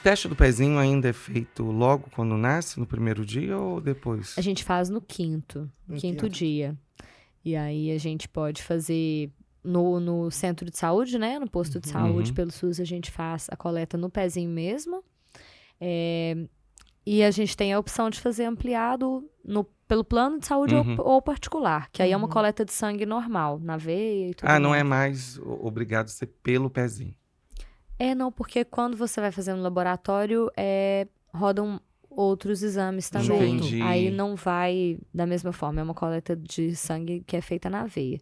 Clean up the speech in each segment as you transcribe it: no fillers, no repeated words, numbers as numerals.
teste do pezinho ainda é feito logo quando nasce, no primeiro dia ou depois? A gente faz no quinto dia. E aí a gente pode fazer no centro de saúde, né? No posto de saúde, pelo SUS, a gente faz a coleta no pezinho mesmo. E a gente tem a opção de fazer ampliado pelo plano de saúde ou particular, que aí é uma coleta de sangue normal, na veia e tudo mais. Não é mais obrigado a ser pelo pezinho. Não, porque quando você vai fazer no laboratório, rodam outros exames também. Entendi. Aí não vai da mesma forma, é uma coleta de sangue que é feita na veia.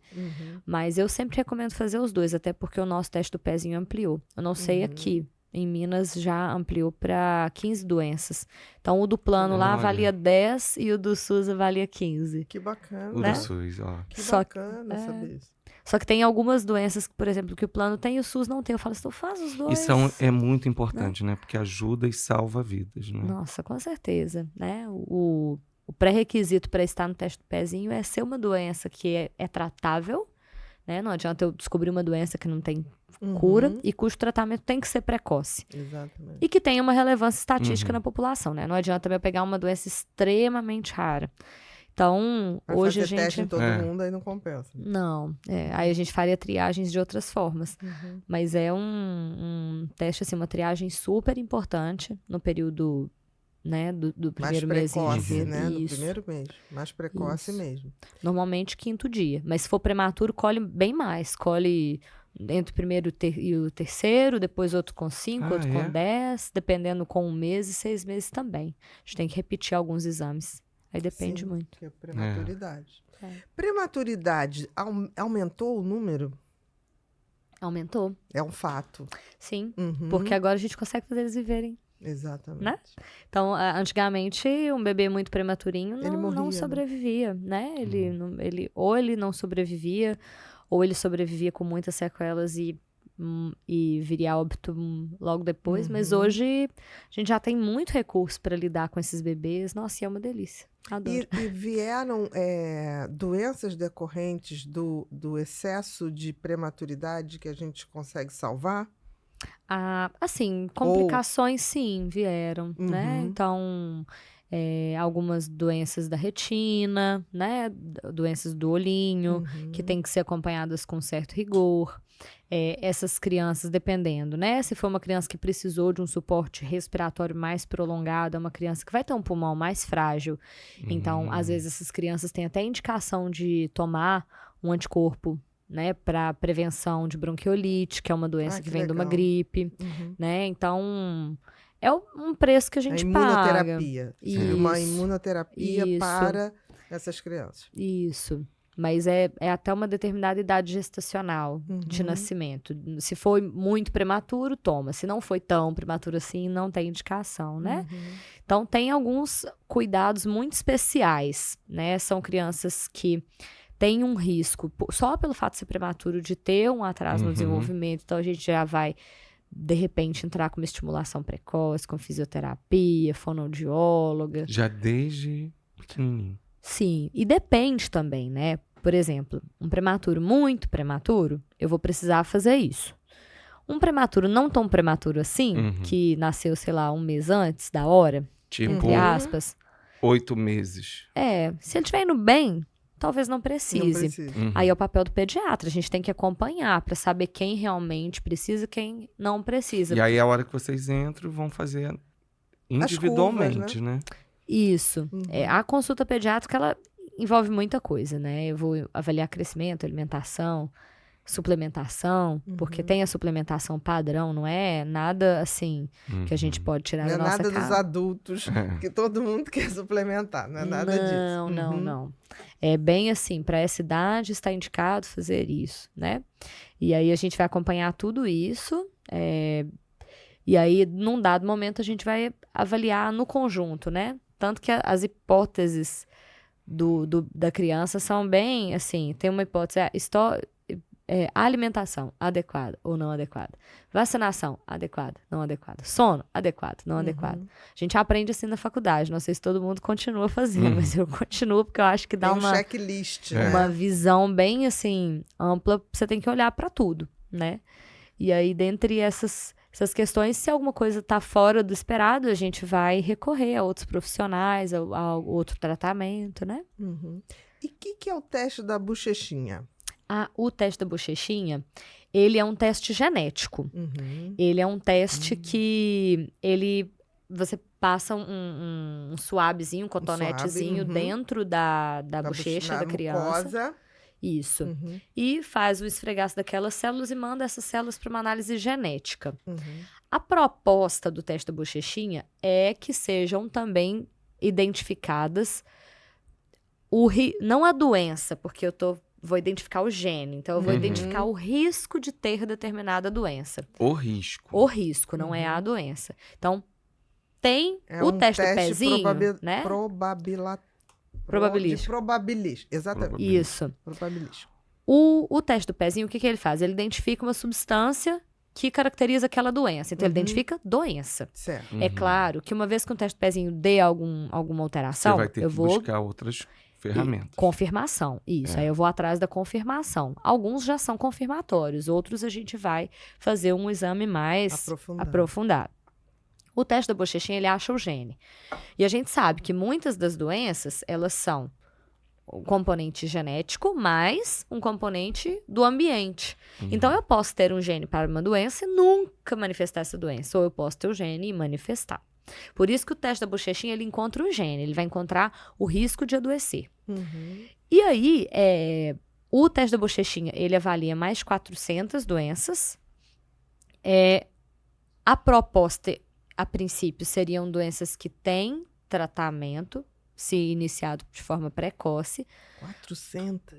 Mas eu sempre recomendo fazer os dois, até porque o nosso teste do pezinho ampliou. Eu não sei aqui. Em Minas já ampliou para 15 doenças. Então, o do plano lá valia 10 e o do SUS valia 15. Que bacana. O do SUS, ó. Que bacana saber isso. Só que tem algumas doenças, por exemplo, que o plano tem e o SUS não tem. Eu falo assim, faz os dois. Isso é muito importante, né? Porque ajuda e salva vidas, né? Nossa, com certeza, né? O pré-requisito para estar no teste do pezinho é ser uma doença que é tratável, né? Não adianta eu descobrir uma doença que não tem cura e cujo tratamento tem que ser precoce. Exatamente. E que tenha uma relevância estatística na população, né? Não adianta eu pegar uma doença extremamente rara. Então, vai hoje fazer a gente... teste em todo mundo, aí não compensa. Não, aí a gente faria triagens de outras formas. Mas é um teste, assim, uma triagem super importante no período, né, do primeiro mês de vida. Né? No primeiro mês, mais precoce mesmo. Normalmente, 5º dia. Mas se for prematuro, colhe bem mais. Colhe entre o primeiro e o terceiro, depois outro com 5, outro com 10, dependendo com 1 mês e 6 meses também. A gente tem que repetir alguns exames. Aí depende muito. Que é prematuridade. Prematuridade, aumentou o número? Aumentou. É um fato. Sim, porque agora a gente consegue fazer eles viverem. Exatamente. Né? Então, antigamente, um bebê muito prematurinho não sobrevivia, né? Ou ele não sobrevivia, ou ele sobrevivia com muitas sequelas e viria a óbito logo depois. Mas hoje, a gente já tem muito recurso para lidar com esses bebês. Nossa, e é uma delícia. Adoro. E vieram doenças decorrentes do excesso de prematuridade que a gente consegue salvar? Assim, complicações sim vieram, né? Então, algumas doenças da retina, né? Doenças do olhinho, que tem que ser acompanhadas com certo rigor. Essas crianças, dependendo, né? Se for uma criança que precisou de um suporte respiratório mais prolongado, é uma criança que vai ter um pulmão mais frágil. Então, às vezes, essas crianças têm até indicação de tomar um anticorpo, né, para prevenção de bronquiolite, que é uma doença que vem de uma gripe, né? Então, é um preço que a gente paga. Imunoterapia. Uma imunoterapia para essas crianças. Isso. Mas é até uma determinada idade gestacional de nascimento. Se foi muito prematuro, toma. Se não foi tão prematuro assim, não tem indicação, né? Então, tem alguns cuidados muito especiais, né? São crianças que têm um risco, só pelo fato de ser prematuro, de ter um atraso no desenvolvimento. Então, a gente já vai, de repente, entrar com uma estimulação precoce, com fisioterapia, fonoaudióloga. Já desde pequenininho. Sim, e depende também, né? Por exemplo, um prematuro muito prematuro, eu vou precisar fazer isso. Um prematuro não tão prematuro assim, que nasceu, sei lá, 1 mês antes da hora, tipo, entre aspas. 8 meses. Se ele estiver indo bem, talvez não precise. Aí é o papel do pediatra, a gente tem que acompanhar para saber quem realmente precisa e quem não precisa. E aí, a hora que vocês entram, vão fazer individualmente, curvas, né? Isso. A consulta pediátrica, ela envolve muita coisa, né? Eu vou avaliar crescimento, alimentação, suplementação, porque tem a suplementação padrão, não é nada assim que a gente pode tirar da nossa casa. Não é casa. nada dos adultos, que todo mundo quer suplementar, não é nada disso. Não. É bem assim, para essa idade está indicado fazer isso, né? E aí a gente vai acompanhar tudo isso, e aí num dado momento a gente vai avaliar no conjunto, né? Tanto que as hipóteses da criança são bem, assim, tem uma hipótese, alimentação adequada ou não adequada, vacinação adequada, não adequada, sono adequado, não adequado. A gente aprende assim na faculdade, não sei se todo mundo continua fazendo, mas eu continuo porque eu acho que dá uma checklist, uma visão bem, assim, ampla, você tem que olhar para tudo, né? E aí, dentre essas questões, se alguma coisa está fora do esperado, a gente vai recorrer a outros profissionais, a outro tratamento, né? E o que é o teste da bochechinha? O teste da bochechinha, ele é um teste genético. Ele é um teste que você passa um suavezinho, um cotonetezinho dentro da bochecha da criança. Mucosa. Isso. E faz o esfregaço daquelas células e manda essas células para uma análise genética. A proposta do teste da bochechinha é que sejam também identificadas não a doença, porque vou identificar o gene. Então, eu vou identificar o risco de ter determinada doença. O risco. O risco, não é a doença. Então, tem o teste do pezinho, né? Probabilístico. Exatamente. Isso. Probabilístico. O teste do pezinho, o que ele faz? Ele identifica uma substância que caracteriza aquela doença. Então, ele identifica doença. Certo. É claro que uma vez que o teste do pezinho dê alguma alteração, Você vai ter que buscar outras ferramentas. Confirmação, isso. Aí eu vou atrás da confirmação. Alguns já são confirmatórios, outros a gente vai fazer um exame mais aprofundado. O teste da bochechinha, ele acha o gene. E a gente sabe que muitas das doenças, elas são um componente genético mais um componente do ambiente. Então, eu posso ter um gene para uma doença e nunca manifestar essa doença. Ou eu posso ter o gene e manifestar. Por isso que o teste da bochechinha, ele encontra o gene. Ele vai encontrar o risco de adoecer. E aí, o teste da bochechinha, ele avalia mais de 400 doenças. A proposta, a princípio, seriam doenças que têm tratamento, se iniciado de forma precoce.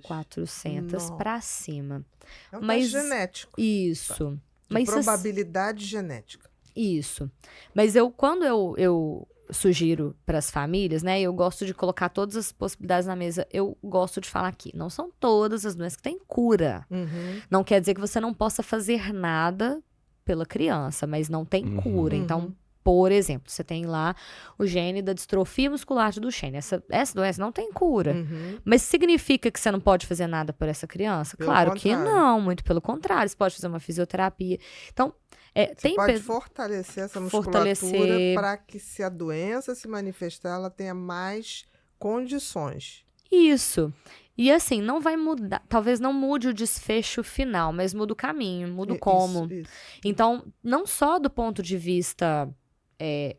400 para cima. É um teste genético. Isso. De probabilidade genética. Isso. Mas quando eu sugiro para as famílias, né, eu gosto de colocar todas as possibilidades na mesa. Eu gosto de falar aqui, não são todas as doenças que têm cura. Não quer dizer que você não possa fazer nada pela criança, mas não tem cura. Então, por exemplo, você tem lá o gene da distrofia muscular de Duchenne. Essa doença não tem cura. Mas significa que você não pode fazer nada por essa criança? Claro que não, muito pelo contrário. Você pode fazer uma fisioterapia. Então, você pode fortalecer essa musculatura para que, se a doença se manifestar, ela tenha mais condições. Isso. E assim, não vai mudar, talvez não mude o desfecho final, mas muda o caminho, muda o como. Isso. Então, não só do ponto de vista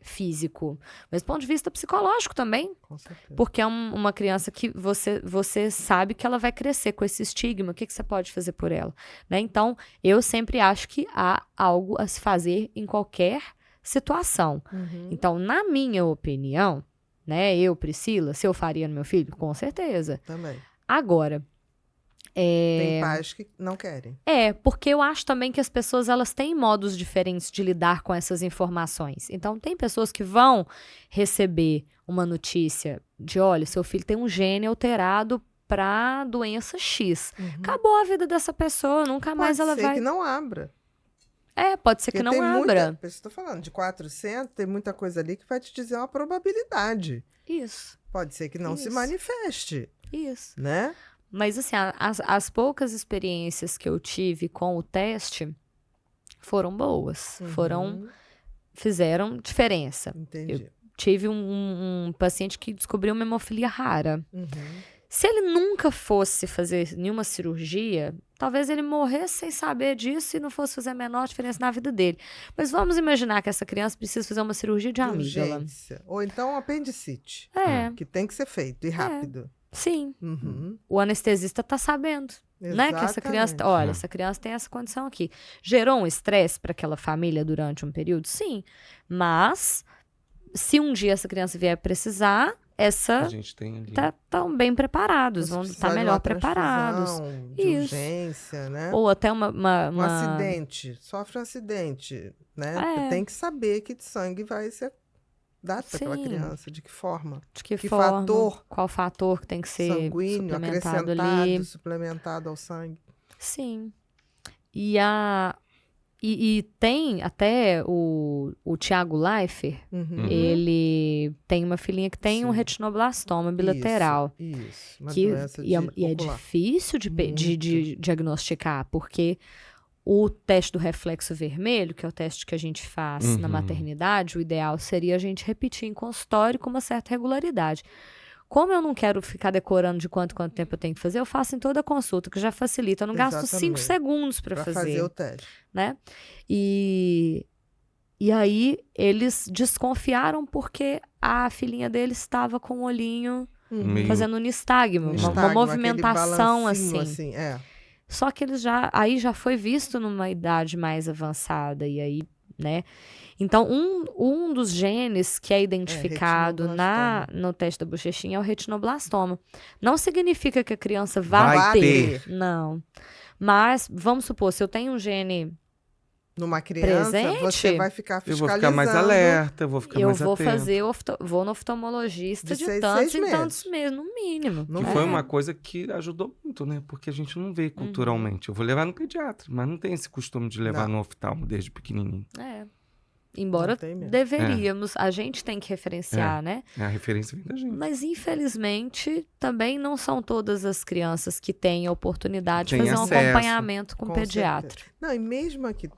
físico, mas do ponto de vista psicológico também. Com certeza. Porque é uma criança que você sabe que ela vai crescer com esse estigma, o que você pode fazer por ela, né? Então, eu sempre acho que há algo a se fazer em qualquer situação. Então, na minha opinião, né, Priscila, se eu faria no meu filho, com certeza. Também. Agora, tem pais que não querem. Porque eu acho também que as pessoas, elas têm modos diferentes de lidar com essas informações. Então, tem pessoas que vão receber uma notícia de, olha, seu filho tem um gene alterado para doença X. Acabou a vida dessa pessoa, nunca mais ela vai... Pode ser que não abra. Pode ser que não abra. Estou falando de 400, tem muita coisa ali que vai te dizer uma probabilidade. Isso. Pode ser que não se manifeste. Isso. Né? Mas, assim, as poucas experiências que eu tive com o teste foram boas. Fizeram diferença. Entendi. Eu tive um paciente que descobriu uma hemofilia rara. Se ele nunca fosse fazer nenhuma cirurgia, talvez ele morresse sem saber disso e não fosse fazer a menor diferença na vida dele. Mas vamos imaginar que essa criança precisa fazer uma cirurgia de amígdala. Urgência. Ou então um apendicite. Que tem que ser feito e rápido. Sim. O anestesista está sabendo, né? Que essa criança, olha, essa criança tem essa condição aqui. Gerou um estresse para aquela família durante um período? Sim. Mas, se um dia essa criança vier precisar, a gente tem ali. Estão bem preparados, vão estar melhor preparados. De urgência, né? Ou até um acidente. Sofre um acidente, né? Tem que saber que sangue vai ser dado para aquela criança, de que forma? De que forma? Fator? Qual fator que tem que ser sanguíneo, suplementado ali? Suplementado ao sangue. Sim. E tem até o Tiago Leifert, ele tem uma filhinha que tem um retinoblastoma bilateral. Isso. Uma que doença é difícil de diagnosticar, porque O teste do reflexo vermelho, que é o teste que a gente faz na maternidade, o ideal seria a gente repetir em consultório com uma certa regularidade. Como eu não quero ficar decorando de quanto tempo eu tenho que fazer, eu faço em toda a consulta, que já facilita. Eu não gasto 5 segundos para fazer o teste. Né? E aí eles desconfiaram porque a filhinha deles estava com o olhinho fazendo um nistagmo, uma movimentação assim. Só que eles aí já foi visto numa idade mais avançada, e aí, né? Então, um dos genes que é identificado no teste da bochechinha é o retinoblastoma. Não significa que a criança vai ter. Não. Mas, vamos supor, se eu tenho um gene numa criança, presente, você vai ficar fiscalizando. Eu vou ficar mais alerta, vou ficar mais atento. Vou no oftalmologista de tantos em tantos meses, no mínimo. Que foi uma coisa que ajudou muito, né? Porque a gente não vê culturalmente. Eu vou levar no pediatra, mas não tem esse costume de levar no oftalmo desde pequenininho. Embora deveríamos, a gente tem que referenciar, né? A referência vem da gente. Mas, infelizmente, também não são todas as crianças que têm a oportunidade de fazer um acompanhamento com pediatra. Certeza. Não, e mesmo a que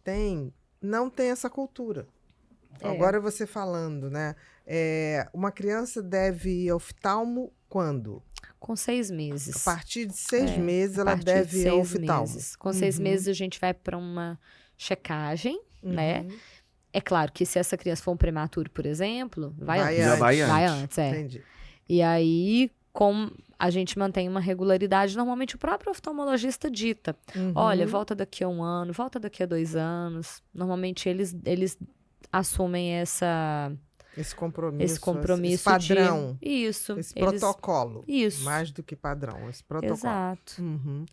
não tem essa cultura. Agora você falando, né? Uma criança deve ir ao oftalmo quando? Com 6 meses. A partir de 6 meses ela deve ir ao oftalmo. Com 6 meses a gente vai para uma checagem, né? É claro que se essa criança for um prematuro, por exemplo, vai antes. Entendi. E aí, como a gente mantém uma regularidade, normalmente o próprio oftalmologista dita. Olha, volta daqui a 1 ano, volta daqui a 2 anos. Normalmente eles assumem esse compromisso. Esse padrão. Isso. Esse protocolo. Isso. Mais do que padrão, esse protocolo. Exato.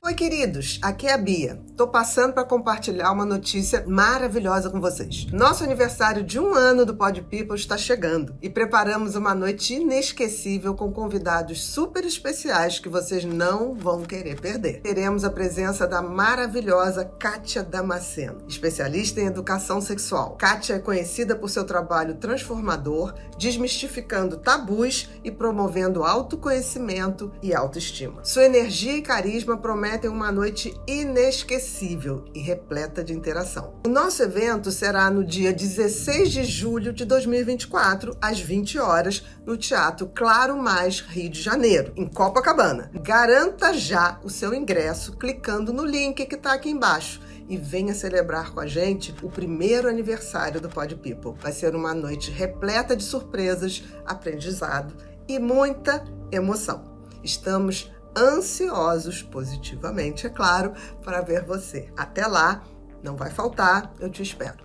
Oi, queridos. Aqui é a Bia. Tô passando para compartilhar uma notícia maravilhosa com vocês. Nosso aniversário de 1 ano do Pod People está chegando e preparamos uma noite inesquecível com convidados super especiais que vocês não vão querer perder. Teremos a presença da maravilhosa Kátia Damasceno, especialista em educação sexual. Kátia é conhecida por seu trabalho transformador, desmistificando tabus e promovendo autoconhecimento e autoestima. Sua energia e carisma prometem uma noite inesquecível e repleta de interação. O nosso evento será no dia 16 de julho de 2024, às 20 horas, no Teatro Claro Mais, Rio de Janeiro, em Copacabana. Garanta já o seu ingresso clicando no link que está aqui embaixo. E venha celebrar com a gente o primeiro aniversário do Pod People. Vai ser uma noite repleta de surpresas, aprendizado e muita emoção. Estamos ansiosos, positivamente, é claro, para ver você. Até lá, não vai faltar, eu te espero.